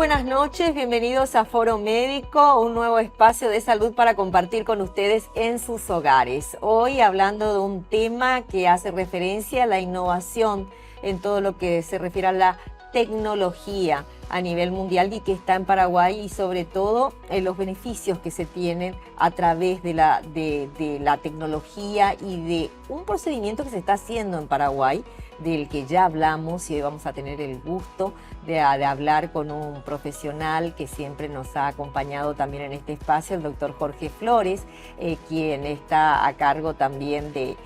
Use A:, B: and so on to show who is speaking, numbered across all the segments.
A: buenas noches, bienvenidos a Foro Médico, un nuevo espacio de salud para compartir con ustedes en sus hogares. Hoy hablando de un tema que hace referencia a la innovación en todo lo que se refiere a la tecnología a nivel mundial y que está en Paraguay, y sobre todo los beneficios que se tienen a través de la tecnología y de un procedimiento que se está haciendo en Paraguay, del que ya hablamos, y hoy vamos a tener el gusto de hablar con un profesional que siempre nos ha acompañado también en este espacio, el doctor Jorge Flores, quien está a cargo también de,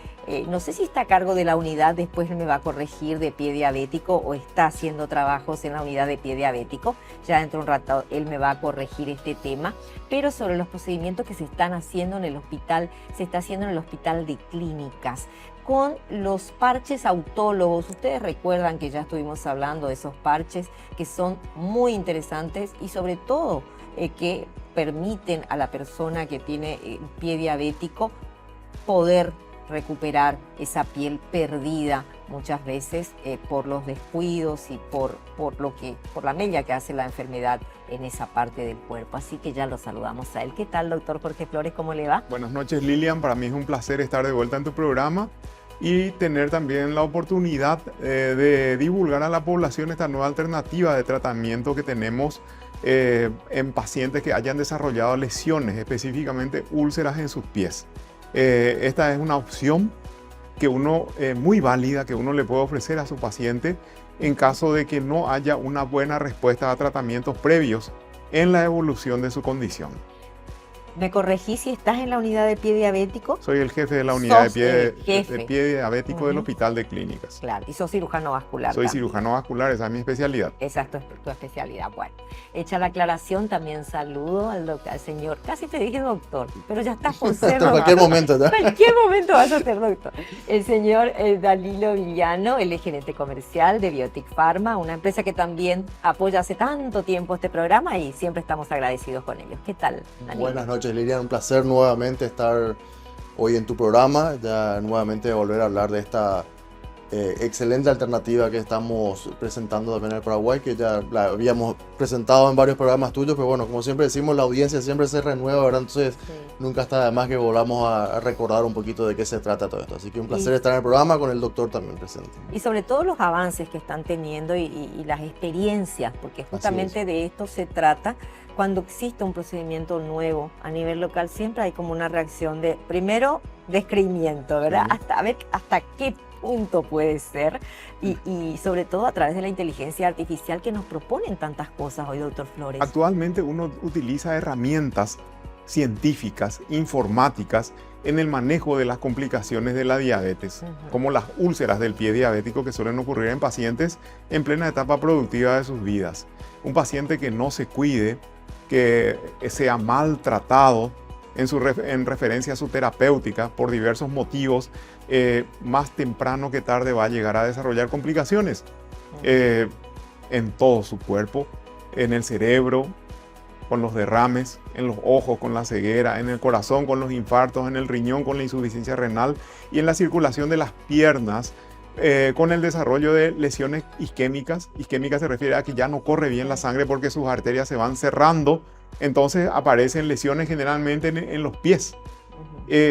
A: no sé si está a cargo de la unidad, después me va a corregir, de pie diabético, o está haciendo trabajos en la unidad de pie diabético. Ya dentro de un rato él me va a corregir este tema, pero sobre los procedimientos que se están haciendo en el hospital, se está haciendo en el Hospital de Clínicas, con los parches autólogos. Ustedes recuerdan que ya estuvimos hablando de esos parches que son muy interesantes y sobre todo que permiten a la persona que tiene pie diabético poder recuperar esa piel perdida muchas veces por los descuidos y por la mella que hace la enfermedad en esa parte del cuerpo. Así que ya lo saludamos a él. ¿Qué tal, doctor Jorge Flores? ¿Cómo le va?
B: Buenas noches, Lilian. Para mí es un placer estar de vuelta en tu programa y tener también la oportunidad de divulgar a la población esta nueva alternativa de tratamiento que tenemos en pacientes que hayan desarrollado lesiones, específicamente úlceras en sus pies. Esta es una opción que muy válida, que uno le puede ofrecer a su paciente en caso de que no haya una buena respuesta a tratamientos previos en la evolución de su condición.
A: ¿Me corregí si estás en la unidad de pie diabético?
B: Soy el jefe de la unidad de pie diabético del Hospital de Clínicas.
A: Claro, y sos cirujano vascular.
B: Soy
A: también.
B: cirujano vascular, esa es mi especialidad.
A: Esa es tu especialidad. Bueno, hecha la aclaración, también saludo al señor, casi te dije doctor, pero ya estás por ser.
C: En cualquier momento, ¿no?
A: En cualquier momento vas a ser doctor. El señor Danilo Villano, él es gerente comercial de Biotic Pharma, una empresa que también apoya hace tanto tiempo este programa y siempre estamos agradecidos con ellos. ¿Qué tal, Danilo?
C: Buenas noches, Lilian. Un placer nuevamente estar hoy en tu programa, ya nuevamente volver a hablar de esta excelente alternativa que estamos presentando también en el Paraguay, que ya la habíamos presentado en varios programas tuyos, pero bueno, como siempre decimos, la audiencia siempre se renueva, ¿verdad? Entonces nunca está de más que volvamos a recordar un poquito de qué se trata todo esto. Así que un placer estar en el programa con el doctor también presente.
A: Y sobre todo los avances que están teniendo y las experiencias, porque justamente de esto se trata. Cuando existe un procedimiento nuevo a nivel local, siempre hay como una reacción de, primero, descreimiento, ¿verdad? A ver hasta qué punto puede ser, y sobre todo a través de la inteligencia artificial que nos proponen tantas cosas hoy, doctor Flores.
B: Actualmente uno utiliza herramientas científicas, informáticas, en el manejo de las complicaciones de la diabetes, como las úlceras del pie diabético que suelen ocurrir en pacientes en plena etapa productiva de sus vidas. Un paciente que no se cuide, que sea maltratado en referencia a su terapéutica por diversos motivos, más temprano que tarde va a llegar a desarrollar complicaciones en todo su cuerpo, en el cerebro, con los derrames, en los ojos, con la ceguera, en el corazón, con los infartos, en el riñón, con la insuficiencia renal, y en la circulación de las piernas, con el desarrollo de lesiones isquémicas. Isquémica se refiere a que ya no corre bien la sangre porque sus arterias se van cerrando, entonces aparecen lesiones generalmente en los pies.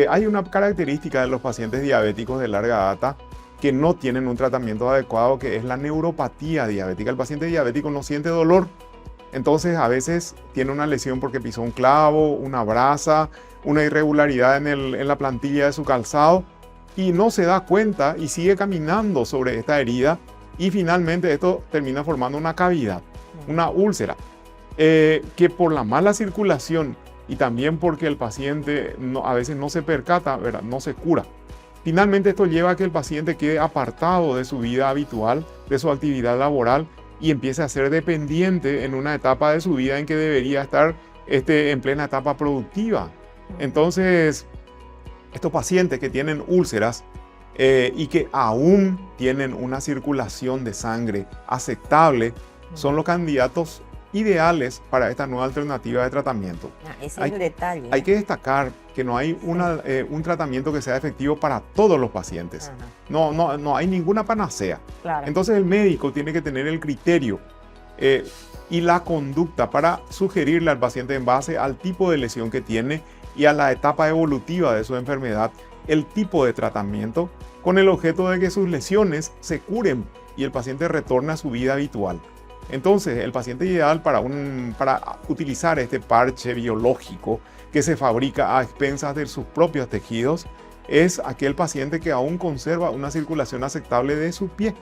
B: Hay una característica de los pacientes diabéticos de larga data que no tienen un tratamiento adecuado, que es la neuropatía diabética. El paciente diabético no siente dolor, entonces a veces tiene una lesión porque pisó un clavo, una brasa, una irregularidad en la plantilla de su calzado, y no se da cuenta y sigue caminando sobre esta herida, y finalmente esto termina formando una cavidad, una úlcera, que por la mala circulación y también porque el paciente a veces no se percata, ¿verdad? No se cura. Finalmente esto lleva a que el paciente quede apartado de su vida habitual, de su actividad laboral, y empiece a ser dependiente en una etapa de su vida en que debería estar en plena etapa productiva. Entonces, estos pacientes que tienen úlceras y que aún tienen una circulación de sangre aceptable son los candidatos ideales para esta nueva alternativa de tratamiento.
A: Ese es el detalle.
B: Hay que destacar que no hay un tratamiento que sea efectivo para todos los pacientes. No hay ninguna panacea.
A: Claro.
B: Entonces el médico tiene que tener el criterio y la conducta para sugerirle al paciente en base al tipo de lesión que tiene y a la etapa evolutiva de su enfermedad, el tipo de tratamiento, con el objeto de que sus lesiones se curen y el paciente retorne a su vida habitual. Entonces, el paciente ideal para utilizar este parche biológico que se fabrica a expensas de sus propios tejidos es aquel paciente que aún conserva una circulación aceptable de su pie.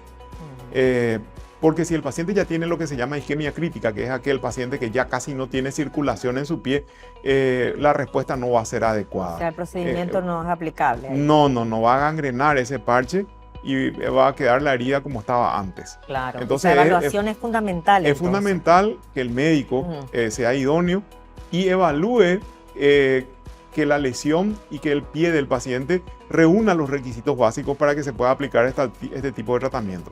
B: Porque si el paciente ya tiene lo que se llama isquemia crítica, que es aquel paciente que ya casi no tiene circulación en su pie, la respuesta no va a ser adecuada.
A: O sea, el procedimiento no es aplicable.
B: No va a gangrenar ese parche y va a quedar la herida como estaba antes.
A: Claro,
B: entonces
A: la evaluación es fundamental.
B: Es fundamental que el médico sea idóneo y evalúe que la lesión y que el pie del paciente reúna los requisitos básicos para que se pueda aplicar este tipo de tratamiento.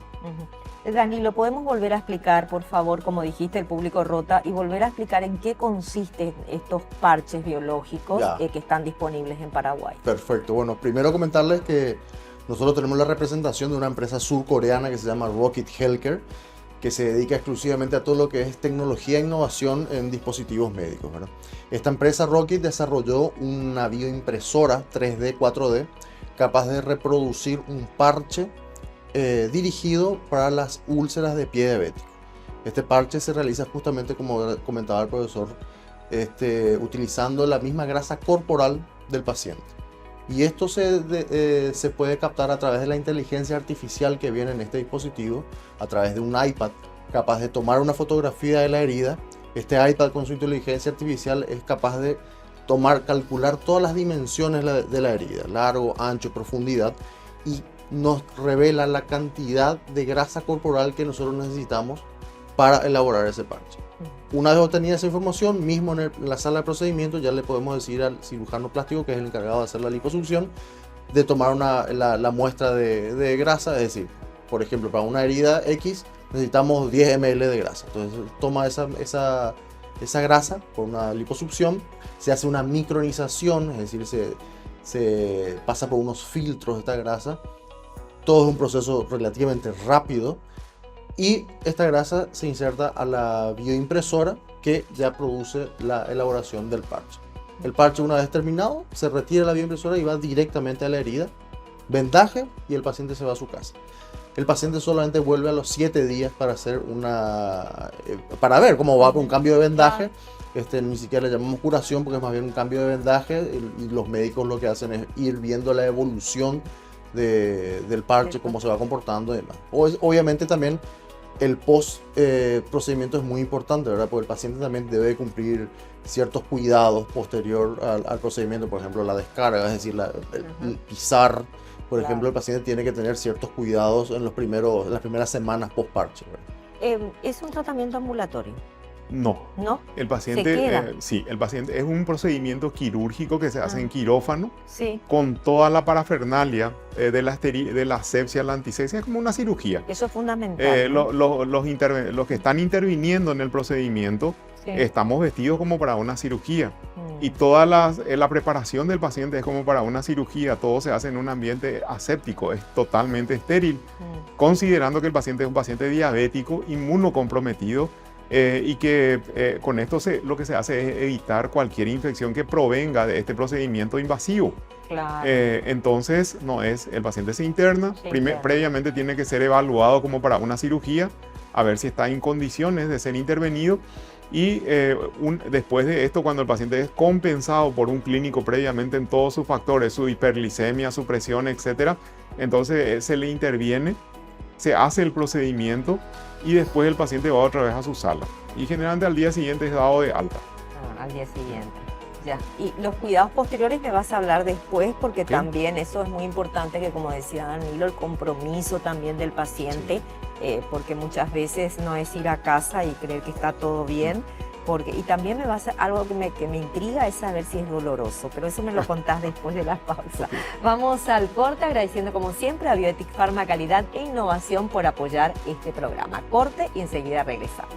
A: Dani, ¿lo podemos volver a explicar, por favor? Como dijiste, el público rota, y volver a explicar en qué consisten estos parches biológicos que están disponibles en Paraguay.
C: Perfecto. Bueno, primero comentarles que nosotros tenemos la representación de una empresa surcoreana que se llama Rocket Healthcare, que se dedica exclusivamente a todo lo que es tecnología e innovación en dispositivos médicos, ¿verdad? Esta empresa Rocket desarrolló una bioimpresora 3D, 4D, capaz de reproducir un parche dirigido para las úlceras de pie diabético. Este parche se realiza justamente, como comentaba el profesor, utilizando la misma grasa corporal del paciente. Y esto se puede captar a través de la inteligencia artificial que viene en este dispositivo, a través de un iPad, capaz de tomar una fotografía de la herida. Este iPad con su inteligencia artificial es capaz de calcular todas las dimensiones de la herida, largo, ancho, profundidad, y nos revela la cantidad de grasa corporal que nosotros necesitamos para elaborar ese parche. Una vez obtenida esa información, mismo en la sala de procedimiento, ya le podemos decir al cirujano plástico, que es el encargado de hacer la liposucción, de tomar la muestra de grasa. Es decir, por ejemplo, para una herida X necesitamos 10 ml de grasa. Entonces toma esa grasa por una liposucción, se hace una micronización, es decir, se pasa por unos filtros de esta grasa. Todo es un proceso relativamente rápido. Y esta grasa se inserta a la bioimpresora, que ya produce la elaboración del parche. El parche, una vez terminado, se retira de la bioimpresora y va directamente a la herida, vendaje, y el paciente se va a su casa. El paciente solamente vuelve a los 7 días para hacer para ver cómo va con un cambio de vendaje. Ni siquiera le llamamos curación, porque es más bien un cambio de vendaje, y los médicos lo que hacen es ir viendo la evolución del parche, cómo se va comportando y demás. Obviamente también el post procedimiento es muy importante, ¿verdad? Porque el paciente también debe cumplir ciertos cuidados posterior al procedimiento, por ejemplo la descarga, es decir, el pisar, por ejemplo, el paciente tiene que tener ciertos cuidados en las primeras semanas post parche, ¿verdad?
A: ¿Es un tratamiento ambulatorio?
B: No. El paciente, sí, el paciente es un procedimiento quirúrgico que se hace en quirófano, con toda la parafernalia de la asepsia, la antisepsia, es como una cirugía.
A: Eso es fundamental.
B: Los que están interviniendo en el procedimiento estamos vestidos como para una cirugía, y toda la preparación del paciente es como para una cirugía. Todo se hace en un ambiente aséptico, es totalmente estéril, considerando que el paciente es un paciente diabético, inmunocomprometido, y que con esto lo que se hace es evitar cualquier infección que provenga de este procedimiento invasivo.
A: Claro.
B: Entonces, el paciente se interna, previamente tiene que ser evaluado como para una cirugía, a ver si está en condiciones de ser intervenido, y después de esto, cuando el paciente es compensado por un clínico previamente en todos sus factores, su hiperglicemia, su presión, etc., entonces se le interviene, se hace el procedimiento, y después el paciente va otra vez a su sala. Y generalmente al día siguiente es dado de alta.
A: Al día siguiente, ya. Y los cuidados posteriores me vas a hablar después, porque también eso es muy importante, que como decía Danilo, el compromiso también del paciente, porque muchas veces no es ir a casa y creer que está todo bien. Y también algo que me intriga es saber si es doloroso, pero eso me lo contás después de la pausa. Vamos al corte, agradeciendo como siempre a Bioetic Pharma, calidad e innovación, por apoyar este programa. Corte y enseguida regresamos.